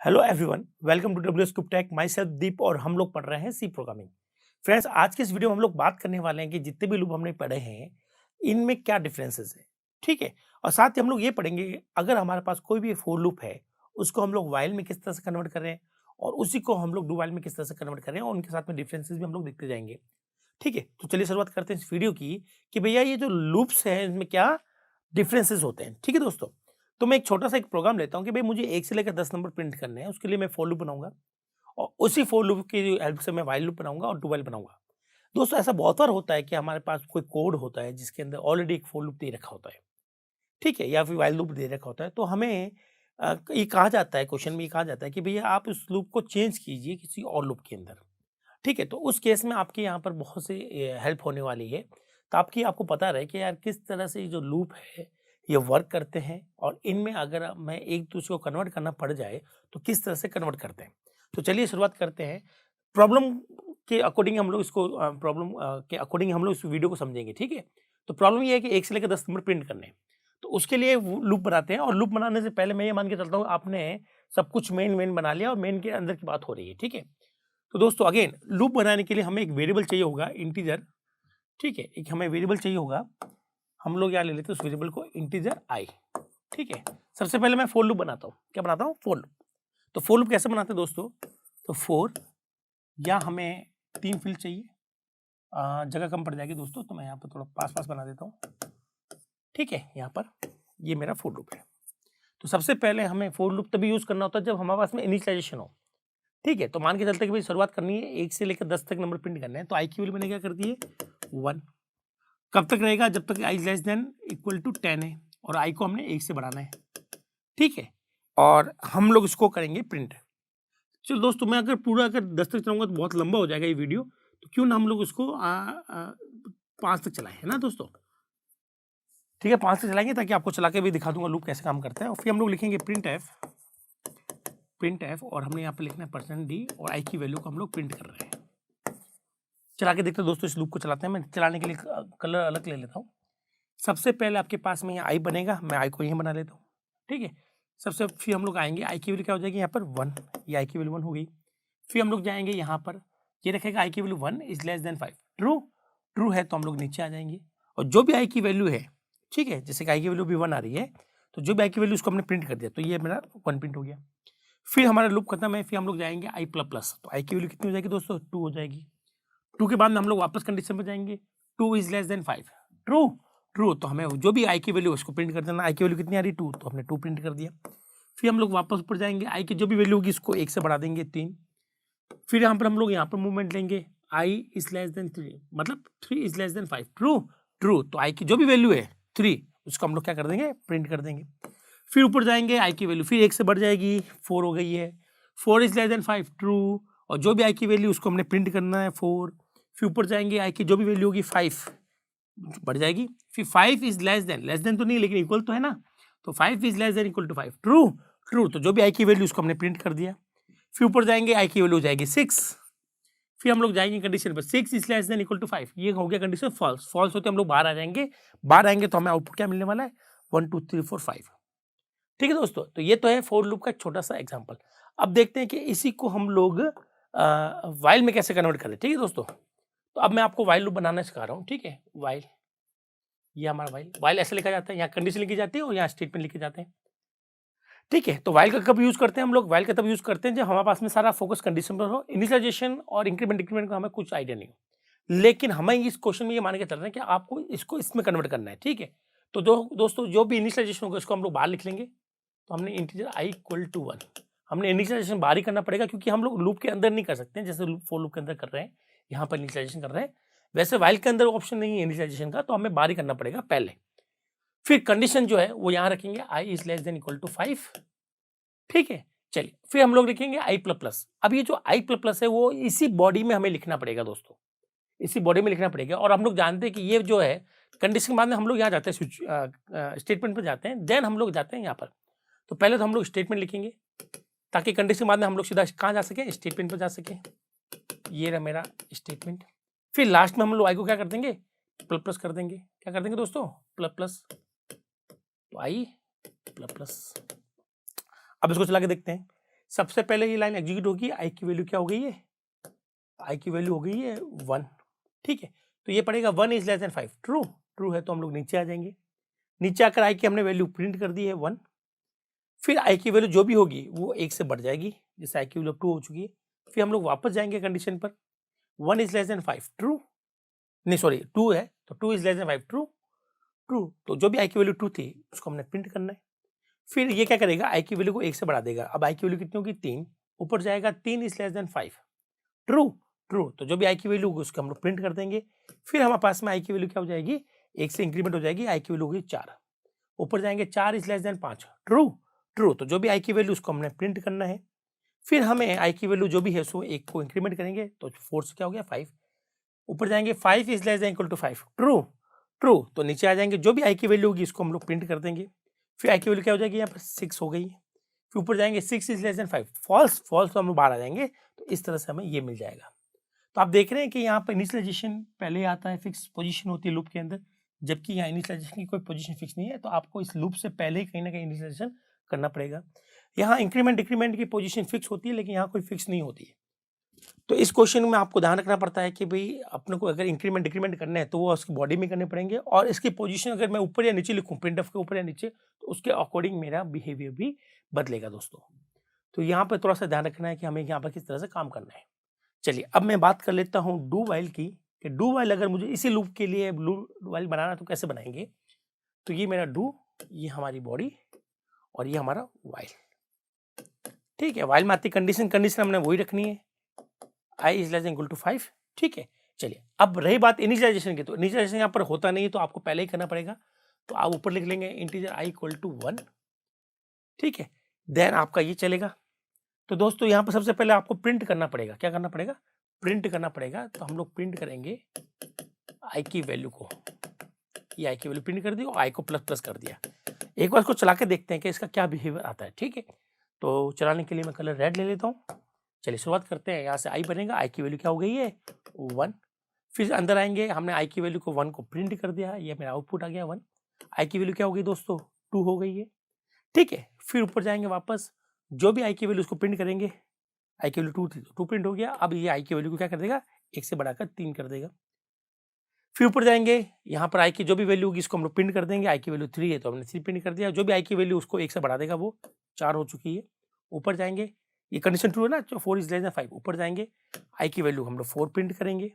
Hello everyone, welcome to W scoop tech. Myself Deep और हम लोग पढ़ रहे हैं सी प्रोग्रामिंग। फ्रेंड्स, आज के इस वीडियो में हम लोग बात करने वाले हैं कि जितने भी लूप हमने पढ़े हैं इनमें क्या डिफरेंसेस है। ठीक है, और साथ ही हम लोग ये पढ़ेंगे कि अगर हमारे पास कोई भी फोर लूप है उसको हम लोग वाइल में किस तरह से कन्वर्ट कर रहे हैं और उसी को हम लोग डू वाइल में किस तरह से कन्वर्ट कर रहे हैं और उनके साथ में डिफरेंसेस भी हम लोग देखते जाएंगे। ठीक है, तो चलिए शुरुआत करते हैं इस वीडियो की कि भैया ये जो लूप्स हैं इनमें क्या डिफरेंसेस होते हैं। ठीक है दोस्तों, तो मैं एक छोटा सा एक प्रोग्राम लेता हूँ कि भाई मुझे 1 से लेकर 10 नंबर प्रिंट करने हैं। उसके लिए मैं फॉर लूप बनाऊंगा और उसी फॉर लूप की हेल्प से मैं व्हाइल लूप बनाऊंगा और डू व्हाइल बनाऊंगा। दोस्तों, ऐसा बहुत बार होता है कि हमारे पास कोई कोड होता है जिसके अंदर ऑलरेडी एक फॉर लूप दे रखा होता है, ठीक है, या फिर व्हाइल लूप दे रखा होता है। तो हमें ये कहा जाता है, क्वेश्चन में ये कहा जाता है कि भैया आप इस लूप को चेंज कीजिए किसी और लूप के अंदर। ठीक है, तो उस केस में आपके यहाँ पर बहुत से हेल्प होने वाली है, ताकि आपको पता रहे कि यार किस तरह से ये जो लूप है ये वर्क करते हैं और इनमें अगर मैं एक दूसरे को कन्वर्ट करना पड़ जाए तो किस तरह से कन्वर्ट करते हैं। तो चलिए शुरुआत करते हैं। प्रॉब्लम के अकॉर्डिंग हम लोग इसको प्रॉब्लम के अकॉर्डिंग हम लोग इस वीडियो को समझेंगे। ठीक है, तो प्रॉब्लम ये है कि 1 से लेकर 10 नंबर प्रिंट करने हैं। तो उसके लिए लूप बनाते हैं और लूप बनाने से पहले मैं ये मान के चलता हूँ आपने सब कुछ मेन मेन बना लिया और मेन के अंदर की बात हो रही है। ठीक है, तो दोस्तों अगेन लूप बनाने के लिए हमें एक वेरिएबल चाहिए होगा, इंटीजर। ठीक है, एक हमें वेरिएबल चाहिए होगा। हम लोग यहाँ ले लेते हैं उस वेरिएबल को इंटीजर आई। ठीक है, सबसे पहले मैं फॉर लूप बनाता हूँ। क्या बनाता हूँ? For loop. तो फॉर लूप कैसे बनाते हैं दोस्तों? तो फॉर, या हमें 3 फील्ड चाहिए, जगह कम पड़ जाएगी दोस्तों, तो मैं यहाँ पर थोड़ा पास पास बना देता हूँ। ठीक है, यहाँ पर ये मेरा फॉर लूप है। तो सबसे पहले हमें फॉर लूप तभी यूज करना होता है जब हमारे पास में इनिशियलाइजेशन हो। ठीक है, तो मान के चलते कि भाई शुरुआत करनी है 1 से लेकर 10 तक नंबर प्रिंट करने हैं, तो आई की वैल्यू मैंने क्या कर दी है 1। कब तक रहेगा? जब तक आई लेस देन इक्वल टू 10 है और आई को हमने 1 से बढ़ाना है। ठीक है, और हम लोग इसको करेंगे प्रिंट। चलो दोस्तों, मैं अगर पूरा अगर 10 तक चलाऊंगा तो बहुत लंबा हो जाएगा ये वीडियो, तो क्यों ना हम लोग इसको 5 तक चलाएं, है ना दोस्तों। ठीक है, 5 तक चलाएंगे ताकि आपको चला के भी दिखा दूंगा लूप कैसे काम करता है। और फिर हम लोग लिखेंगे प्रिंट एफ और हमने यहाँ पे लिखना है %d और आई की वैल्यू को हम लोग प्रिंट कर रहे हैं। चला के देखते हैं दोस्तों, इस लूप को चलाते हैं। मैं चलाने के लिए कलर अलग ले लेता हूँ। सबसे पहले आपके पास में यहाँ आई बनेगा, मैं आई को यहीं बना लेता हूँ। ठीक है, सबसे फिर हम लोग आएंगे, आई की वैल्यू क्या हो जाएगी यहाँ पर 1, ये आई की वैल्यू 1 हो गई। फिर हम लोग जाएंगे यहाँ पर, ये रखेगा आई की value 1 is less than 5। True है तो हम लोग नीचे आ जाएंगे और जो भी आई की वैल्यू है, ठीक है, जैसे कि आई की वैल्यू भी 1 आ रही है, तो जो भी आई की वैल्यू उसको हमने प्रिंट कर दिया, तो ये मेरा 1 प्रिंट हो गया। फिर हमारा लूप खत्म है। फिर हम लोग जाएंगे आई प्लस प्लस, तो आई की वैल्यू कितनी हो जाएगी दोस्तों? 2 हो जाएगी। 2 के बाद में हम लोग वापस कंडीशन पर जाएंगे, 2 इज लेस देन 5। ट्रू, तो हमें जो भी आई की वैल्यू उसको प्रिंट कर देना। आई की वैल्यू कितनी आ रही? 2, तो हमने 2 प्रिंट कर दिया। फिर हम लोग वापस ऊपर जाएंगे, आई की जो भी वैल्यू होगी इसको 1 से बढ़ा देंगे 3। फिर यहाँ पर हम लोग यहाँ पर मूवमेंट लेंगे, आई इज लेस देन 3, मतलब 3 इज लेस देन 5। ट्रू, तो आई की जो भी वैल्यू है 3 उसको हम लोग क्या कर देंगे? प्रिंट कर देंगे। फिर ऊपर जाएंगे, आई की वैल्यू फिर 1 से बढ़ जाएगी, 4 हो गई है। 4 इज लेस देन 5, ट्रू, और जो भी आई की वैल्यू उसको हमने प्रिंट करना है 4। फिर ऊपर जाएंगे, आई की जो भी वैल्यू होगी 5 बढ़ जाएगी। फिर 5 इज लेस देन तो नहीं लेकिन इक्वल तो है ना, तो 5 is less than equal to 5। True, तो जो भी आई की वैल्यू उसको हमने प्रिंट कर दिया। फिर ऊपर जाएंगे, आई की वैल्यू हो जाएगी 6। फिर हम लोग जाएंगे कंडीशन पर, 6 is less than equal to 5, ये हो गया कंडीशन फॉल्स होते हम लोग बाहर आ जाएंगे। बाहर आएंगे तो हमें आउटपुट क्या मिलने वाला है? 1 2 3 4 5। ठीक है दोस्तों, तो ये तो है फॉर लूप का एक छोटा सा एग्जांपल। अब देखते हैं कि इसी को हम लोग व्हाइल में कैसे कन्वर्ट करें। ठीक है दोस्तों, तो अब मैं आपको व्हाइल लूप बनाना सिखा रहा हूँ। ठीक है, व्हाइल, ये हमारा व्हाइल ऐसे लिखा जाता है, यहाँ कंडीशन लिखी जाती है और यहाँ स्टेटमेंट लिखे जाते हैं। ठीक है, तो व्हाइल का कब यूज करते हैं हम लोग? व्हाइल का तब यूज करते हैं जब हमारे पास में सारा फोकस कंडीशन पर हो, इनिशियलाइजेशन और इंक्रीमेंट डिक्रीमेंट का हमें कुछ आइडिया नहीं हो। लेकिन हमें इस क्वेश्चन में ये मान के चल रहे हैं कि आपको इसको इसमें कन्वर्ट करना है। ठीक है, तो दोस्तों जो भी इनिशियलाइजेशन होगा उसको हम लोग बाहर लिख लेंगे। तो हमने इंटीजर आई इक्वल टू 1, हमने इनिशियलाइजेशन बाहर ही करना पड़ेगा क्योंकि हम लोग लूप के अंदर नहीं कर सकते हैं, जैसे फॉर लूप के अंदर कर रहे हैं, यहाँ पर इनिशियलाइजेशन कर रहे हैं। वैसे व्हाइल के अंदर ऑप्शन नहीं है इनिशियलाइजेशन का, तो हमें बाहर ही करना पड़ेगा पहले। फिर कंडीशन जो है वो यहाँ रखेंगे, i is less than equal to 5। ठीक है, चलिए फिर हम लोग लिखेंगे आई प्लस प्लस। अब ये जो आई प्लस प्लस है वो इसी बॉडी में हमें लिखना पड़ेगा दोस्तों, इसी बॉडी में लिखना पड़ेगा। और हम लोग जानते हैं कि ये जो है कंडीशन के बाद में हम लोग यहाँ जाते हैं, स्विच स्टेटमेंट पर जाते हैं, देन हम लोग जाते हैं यहाँ पर। तो पहले तो हम लोग स्टेटमेंट लिखेंगे ताकि कंडीशन के बाद में हम लोग सीधा कहाँ जा सके? स्टेटमेंट पर जा सके। ये रहा मेरा स्टेटमेंट। फिर लास्ट में हम लोग आई को क्या कर देंगे? प्लस प्लस कर देंगे। क्या कर देंगे दोस्तों? प्लस प्लस, तो आई प्लस प्लस। अब इसको चला के देखते हैं। सबसे पहले ये लाइन एग्जीक्यूट होगी, आई की वैल्यू क्या हो गई है, आई की वैल्यू हो गई है 1, ठीक है। तो ये पड़ेगा 1 is less than 5, true, true है तो हम लोग नीचे आ जाएंगे। नीचे आकर आई की हमने वैल्यू प्रिंट कर दी है 1, फिर आई की वैल्यू जो भी होगी वो 1 से बढ़ जाएगी, जैसे आई की वैल्यू 2 हो चुकी है। फिर हम लोग वापस जाएंगे कंडीशन पर, 1 इज लेस देन 5, ट्रू, नहीं सॉरी 2 है तो 2 is less than 5, true, true, तो जो भी आई की वैल्यू 2 थी उसको हमने प्रिंट करना है। फिर ये क्या करेगा, आई की वैल्यू को 1 से बढ़ा देगा, अब आई की वैल्यू कितनी होगी 3, ऊपर जाएगा 3 is less than 5, true, true, तो जो भी आई की वैल्यू होगी उसको हम लोग प्रिंट कर देंगे। फिर हमारे पास में आई की वैल्यू क्या हो जाएगी, 1 से इंक्रीमेंट हो जाएगी, आई की वैल्यू होगी 4, ऊपर जाएंगे 4 is less than 5, true, true, तो जो भी आई की वैल्यू उसको हमने प्रिंट करना है। फिर हमें आई की वैल्यू जो भी है उसको 1 को इंक्रीमेंट करेंगे, तो 4 से क्या हो गया 5, ऊपर जाएंगे 5 is less than equal to 5, true, true, तो नीचे आ जाएंगे, जो भी आई की वैल्यू होगी इसको हम लोग प्रिंट कर देंगे। फिर आई की वैल्यू क्या हो जाएगी, यहाँ पर 6 हो गई। फिर ऊपर जाएंगे 6 is less than 5, false, false तो हम लोग बाहर आ जाएंगे, तो इस तरह से हमें ये मिल जाएगा। तो आप देख रहे हैं कि यहाँ पर इनिशियलाइजेशन पहले आता है, फिक्स पोजीशन होती है लूप के अंदर, जबकि यहाँ इनिशियलाइजेशन की कोई पोजीशन फिक्स नहीं है, तो आपको इस लूप से पहले ही कहीं ना कहीं इनिशियलाइजेशन करना पड़ेगा। यहाँ इंक्रीमेंट डिक्रीमेंट की पोजीशन फिक्स होती है, लेकिन यहाँ कोई फिक्स नहीं होती है। तो इस क्वेश्चन में आपको ध्यान रखना पड़ता है कि भाई अपने को अगर इंक्रीमेंट डिक्रीमेंट करने हैं तो वो उसकी बॉडी में करने पड़ेंगे, और इसकी पोजीशन अगर मैं ऊपर या नीचे लिखूं, प्रिंटफ के ऊपर या नीचे, तो उसके अकॉर्डिंग मेरा बिहेवियर भी बदलेगा दोस्तों। तो यहाँ पर थोड़ा सा ध्यान रखना है कि हमें यहाँ पर किस तरह से काम करना है। चलिए अब मैं बात कर लेता हूँ डू वाइल की, कि डू वाइल अगर मुझे इसी लूप के लिए डू वाइल बनाना तो कैसे बनाएंगे। तो ये मेरा डू, ये हमारी बॉडी, और ये हमारा वाइल, ठीक है। वाइल में आती कंडीशन हमने वही रखनी है, i is less than equal to 5, ठीक है। चलिए अब रही बात इनिशियलाइजेशन की, तो इनिशियलाइजेशन यहाँ पर होता नहीं है तो आपको पहले ही करना पड़ेगा, तो आप ऊपर लिख लेंगे इंटीजर i इक्वल टू 1, ठीक है, देन आपका ये चलेगा। तो दोस्तों यहाँ पर सबसे पहले आपको प्रिंट करना पड़ेगा, क्या करना पड़ेगा, प्रिंट करना पड़ेगा। तो हम लोग प्रिंट करेंगे i की वैल्यू को, ये i की वैल्यू प्रिंट कर दी और i को प्लस प्लस कर दिया। एक बार इसको चला के देखते हैं कि इसका क्या बिहेवियर आता है, ठीक है। तो चलाने के लिए मैं कलर रेड ले लेता हूँ। चलिए शुरुआत करते हैं, यहाँ से i बनेगा, i की वैल्यू क्या हो गई है 1। फिर अंदर आएंगे, हमने i की वैल्यू को 1 को प्रिंट कर दिया, ये मेरा आउटपुट आ गया 1। i की वैल्यू क्या हो गई दोस्तों 2 हो गई है, ठीक है। फिर ऊपर जाएंगे वापस, जो भी i की वैल्यू उसको प्रिंट करेंगे, i की वैल्यू 2 थी तो 2 प्रिंट हो गया। अब ये i की वैल्यू को क्या कर देगा, 1 से बढ़ाकर 3 कर देगा। फिर ऊपर जाएंगे, यहाँ पर i की जो भी वैल्यू होगी इसको हम लोग प्रिंट कर देंगे, i की वैल्यू 3 है तो हमने 3 प्रिंट कर दिया, जो भी i की वैल्यू उसको 1 से बढ़ा देगा, वो 4 हो चुकी है। ऊपर जाएंगे, ये कंडीशन ट्रू है ना, 4 इज लेस देन 5, ऊपर जाएंगे i की वैल्यू हम लोग 4 प्रिंट करेंगे,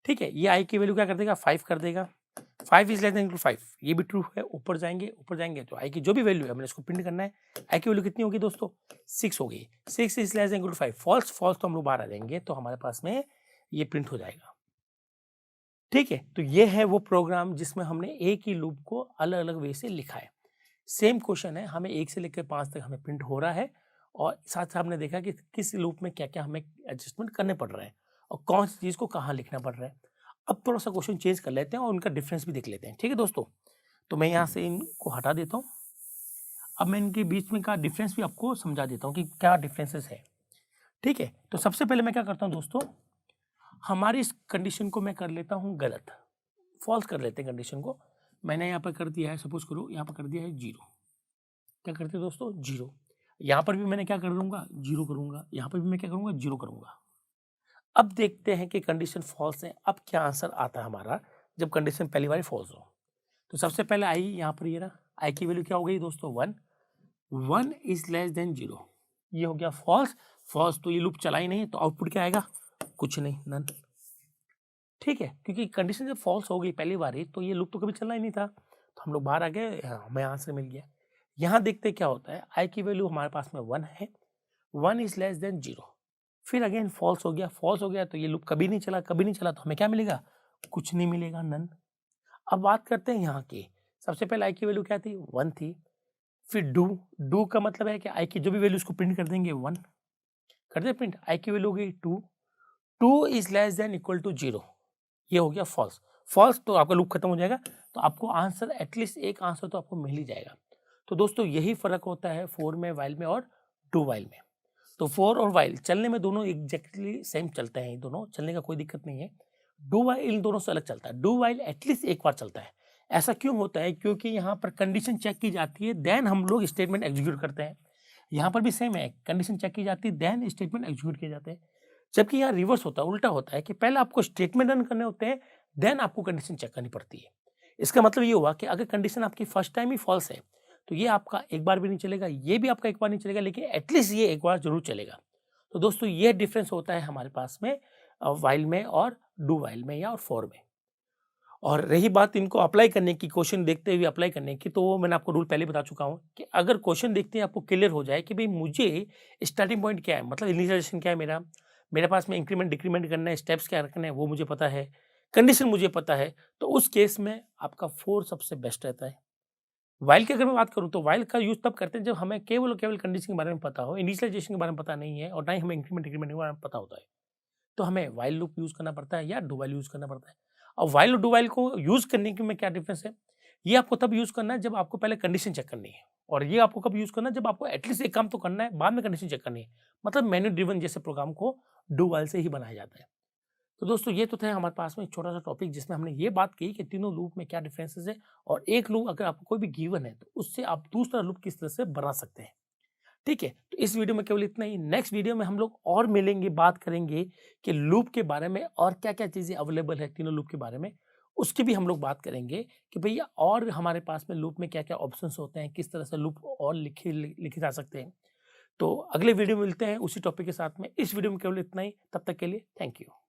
ठीक है। ये i की वैल्यू क्या कर देगा 5 कर देगा, 5 इज लेस देन 5, ये भी ट्रू है। ऊपर जाएंगे तो i की जो भी वैल्यू है हमने इसको प्रिंट करना है, i की वैल्यू कितनी होगी दोस्तों 6 हो गई, 6 is less than 5, false, false तो हम लोग बाहर आ जाएंगे, तो हमारे पास में ये प्रिंट हो जाएगा, ठीक है। तो ये है वो प्रोग्राम जिसमें हमने एक ही लूप को अलग अलग वे से लिखा है। सेम क्वेश्चन है, हमें 1 से लेकर 5 तक हमें प्रिंट हो रहा है, और साथ साथ हमने देखा कि किस लूप में क्या क्या हमें एडजस्टमेंट करने पड़ रहे हैं और कौन सी चीज़ को कहाँ लिखना पड़ रहा है। अब थोड़ा सा क्वेश्चन चेंज कर लेते हैं और उनका डिफरेंस भी देख लेते हैं, ठीक है दोस्तों। तो मैं यहाँ से इनको हटा देता हूँ, अब मैं इनके बीच में का डिफरेंस भी आपको समझा देता हूँ कि क्या डिफरेंसेस है, ठीक है। तो सबसे पहले मैं क्या करता हूँ दोस्तों, हमारी इस कंडीशन को मैं कर लेता हूँ गलत, फॉल्स कर लेते हैं कंडीशन को। मैंने यहाँ पर कर दिया है, सपोज करो यहाँ पर कर दिया है 0, क्या करते हैं दोस्तों 0, यहाँ पर भी मैंने क्या कर दूंगा 0 करूंगा, यहाँ पर भी मैं क्या करूंगा 0 करूंगा। अब देखते हैं कि कंडीशन फॉल्स है, अब क्या आंसर आता है हमारा जब कंडीशन पहली बार फॉल्स हो। तो सबसे पहले आई, यहाँ पर ये रहा, आई की वैल्यू क्या हो गई दोस्तों 1, 1 इज लेस देन 0, ये हो गया फॉल्स, फॉल्स तो ये लूप चला ही नहीं, तो आउटपुट क्या आएगा कुछ नहीं, नन, ठीक है। क्योंकि कंडीशन जब फॉल्स हो गई पहली बार तो ये लूप तो कभी चलना ही नहीं था, तो हम लोग बाहर आ गए, हमें आंसर मिल गया। यहाँ देखते क्या होता है, आई की वैल्यू हमारे पास में 1 है, 1 इज लेस देन 0, फिर अगेन फॉल्स हो गया, तो ये लूप कभी नहीं चला, तो हमें क्या मिलेगा कुछ नहीं मिलेगा, नन। अब बात करते हैं यहाँ की, सबसे पहले आई की वैल्यू क्या थी 1 थी, फिर डू का मतलब है कि आई की जो भी वैल्यू उसको प्रिंट कर देंगे 1 कर दे प्रिंट, आई की वैल्यू हो गई 2 is less than equal to 0, ये हो गया फॉल्स, तो आपका लूप खत्म हो जाएगा, तो आपको आंसर एटलीस्ट एक आंसर तो आपको मिल ही जाएगा। तो दोस्तों यही फर्क होता है फोर में, वाइल में और डू वाइल में। तो फोर और वाइल चलने में दोनों एग्जैक्टली सेम चलते हैं, दोनों चलने का कोई दिक्कत नहीं है। डू वाइल इन दोनों से अलग चलता है, डू वाइल एटलीस्ट एक बार चलता है। ऐसा क्यों होता है, क्योंकि यहाँ पर कंडीशन चेक की जाती है, देन हम लोग स्टेटमेंट एग्जीक्यूट करते हैं। यहाँ पर भी सेम है, कंडीशन चेक की जाती है, देन स्टेटमेंट एग्जीक्यूट किए जाते हैं। जबकि यहाँ रिवर्स होता है, उल्टा होता है कि पहले आपको स्टेटमेंट रन करने होते हैं, देन आपको कंडीशन चेक करनी पड़ती है। इसका मतलब ये हुआ कि अगर कंडीशन आपकी फर्स्ट टाइम ही फॉल्स है, तो ये आपका एक बार भी नहीं चलेगा, ये भी आपका एक बार नहीं चलेगा, लेकिन एटलीस्ट ये एक बार जरूर चलेगा। तो दोस्तों ये डिफरेंस होता है हमारे पास में व्हाइल में और डू व्हाइल में या और फॉर में। और रही बात इनको अप्लाई करने की, क्वेश्चन देखते हुए अप्लाई करने की, तो वो मैंने आपको रूल पहले बता चुका हूँ कि अगर क्वेश्चन देखते हैं आपको क्लियर हो जाए कि भाई मुझे स्टार्टिंग पॉइंट क्या है, मतलब इनिशियलाइजेशन क्या है मेरा, मेरे पास में इंक्रीमेंट डिक्रीमेंट करना है, स्टेप्स क्या रखना है वो मुझे पता है, कंडीशन मुझे पता है, तो उस केस में आपका फोर सबसे बेस्ट रहता है। वाइल की अगर मैं बात करूँ तो वाइल का यूज तब करते हैं जब हमें केवल और केवल कंडीशन के बारे में पता हो, इनिशियलाइजेशन के बारे में पता नहीं है और ना ही हमें इंक्रीमेंट डिक्रीमेंट के बारे में पता होता है, तो हमें व्हाइल लूप यूज़ करना पड़ता है या डू व्हाइल यूज़ करना पड़ता है। अब व्हाइल और डू व्हाइल को यूज़ करने के में क्या डिफरेंस है? ये आपको तब यूज़ करना है जब आपको पहले कंडीशन चेक करनी है, और ये आपको कब यूज़ करना है जब आपको एटलीस्ट एक काम तो करना है, बाद में कंडीशन चेक करनी है। मतलब मेन्यू ड्रिवन जैसे प्रोग्राम को डू व्हाइल से ही बनाया जाता है। तो दोस्तों ये तो था हमारे पास में एक छोटा-सा टॉपिक जिसमें हमने ये बात की कि तीनों लूप में क्या डिफरेंसेस है, और एक लूप अगर आपको कोई भी गिवन है तो उससे आप दूसरा लूप किस तरह से बना सकते हैं। ठीक है? तो इस वीडियो में केवल इतना ही। नेक्स्ट वीडियो में हम लोग और मिलेंगे, बात करेंगे कि लूप के बारे में और क्या-क्या चीज़ें अवेलेबल है तीनों लूप के बारे में। उसकी भी हम लोग बात करेंगे कि भैया और हमारे पास में लूप में क्या-क्या ऑप्शंस होते हैं, किस तरह से लूप और लिखे जा सकते हैं। तो अगले वीडियो में मिलते हैं उसी टॉपिक के साथ में। इस वीडियो में केवल इतना ही। तब तक के लिए थैंक यू।